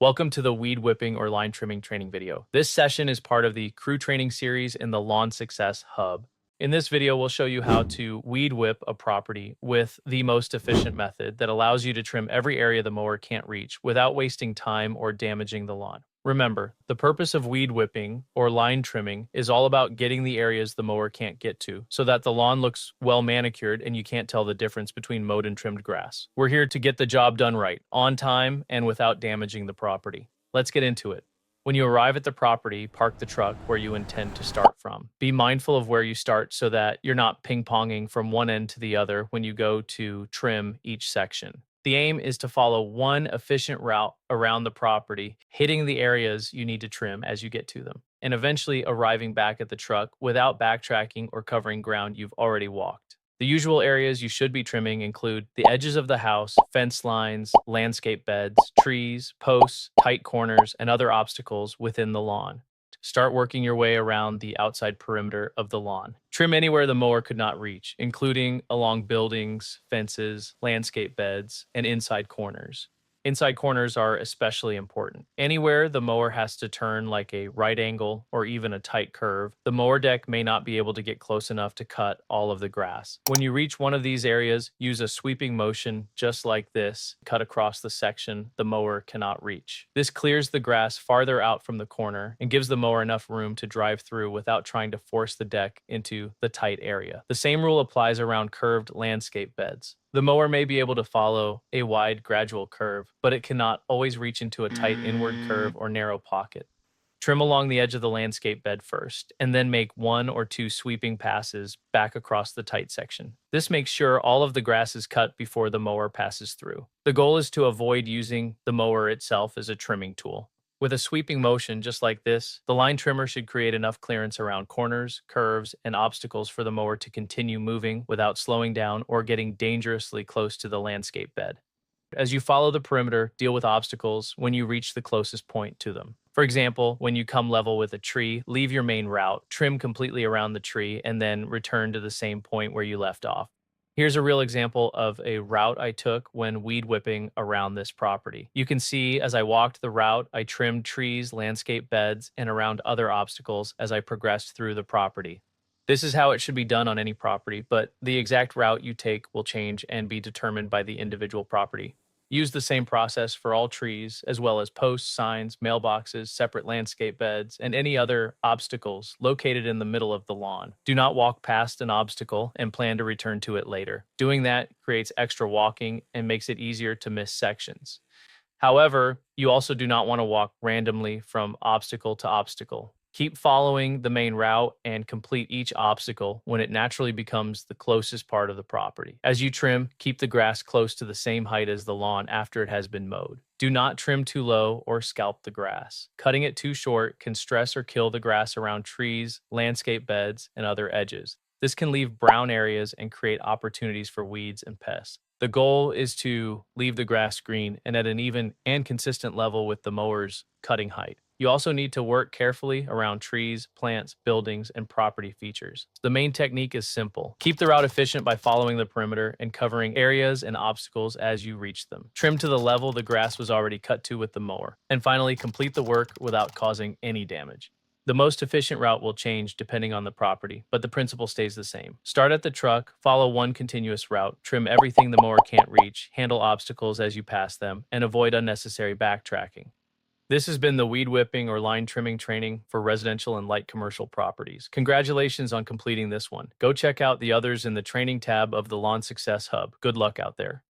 Welcome to the weed whipping or line trimming training video. This session is part of the crew training series in the Lawn Success Hub. In this video, we'll show you how to weed whip a property with the most efficient method that allows you to trim every area the mower can't reach without wasting time or damaging the lawn. Remember, the purpose of weed whipping or line trimming is all about getting the areas the mower can't get to so that the lawn looks well manicured and you can't tell the difference between mowed and trimmed grass. We're here to get the job done right, on time, and without damaging the property. Let's get into it. When you arrive at the property, park the truck where you intend to start from. Be mindful of where you start so that you're not ping-ponging from one end to the other when you go to trim each section. The aim is to follow one efficient route around the property, hitting the areas you need to trim as you get to them, and eventually arriving back at the truck without backtracking or covering ground you've already walked. The usual areas you should be trimming include the edges of the house, fence lines, landscape beds, trees, posts, tight corners, and other obstacles within the lawn. Start working your way around the outside perimeter of the lawn. Trim anywhere the mower could not reach, including along buildings, fences, landscape beds, and inside corners. Inside corners are especially important. Anywhere the mower has to turn like a right angle or even a tight curve, the mower deck may not be able to get close enough to cut all of the grass. When you reach one of these areas, use a sweeping motion just like this, cut across the section the mower cannot reach. This clears the grass farther out from the corner and gives the mower enough room to drive through without trying to force the deck into the tight area. The same rule applies around curved landscape beds. The mower may be able to follow a wide, gradual curve, but it cannot always reach into a tight inward curve or narrow pocket. Trim along the edge of the landscape bed first, and then make one or two sweeping passes back across the tight section. This makes sure all of the grass is cut before the mower passes through. The goal is to avoid using the mower itself as a trimming tool. With a sweeping motion just like this, the line trimmer should create enough clearance around corners, curves, and obstacles for the mower to continue moving without slowing down or getting dangerously close to the landscape bed. As you follow the perimeter, deal with obstacles when you reach the closest point to them. For example, when you come level with a tree, leave your main route, trim completely around the tree, and then return to the same point where you left off. Here's a real example of a route I took when weed whipping around this property. You can see as I walked the route, I trimmed trees, landscape beds, and around other obstacles as I progressed through the property. This is how it should be done on any property, but the exact route you take will change and be determined by the individual property. Use the same process for all trees, as well as posts, signs, mailboxes, separate landscape beds, and any other obstacles located in the middle of the lawn. Do not walk past an obstacle and plan to return to it later. Doing that creates extra walking and makes it easier to miss sections. However, you also do not want to walk randomly from obstacle to obstacle. Keep following the main route and complete each obstacle when it naturally becomes the closest part of the property. As you trim, keep the grass close to the same height as the lawn after it has been mowed. Do not trim too low or scalp the grass. Cutting it too short can stress or kill the grass around trees, landscape beds, and other edges. This can leave brown areas and create opportunities for weeds and pests. The goal is to leave the grass green and at an even and consistent level with the mower's cutting height. You also need to work carefully around trees, plants, buildings, and property features. The main technique is simple. Keep the route efficient by following the perimeter and covering areas and obstacles as you reach them. Trim to the level the grass was already cut to with the mower. And finally, complete the work without causing any damage. The most efficient route will change depending on the property, but the principle stays the same. Start at the truck, follow one continuous route, trim everything the mower can't reach, handle obstacles as you pass them, and avoid unnecessary backtracking. This has been the weed whipping or line trimming training for residential and light commercial properties. Congratulations on completing this one. Go check out the others in the training tab of the Lawn Success Hub. Good luck out there.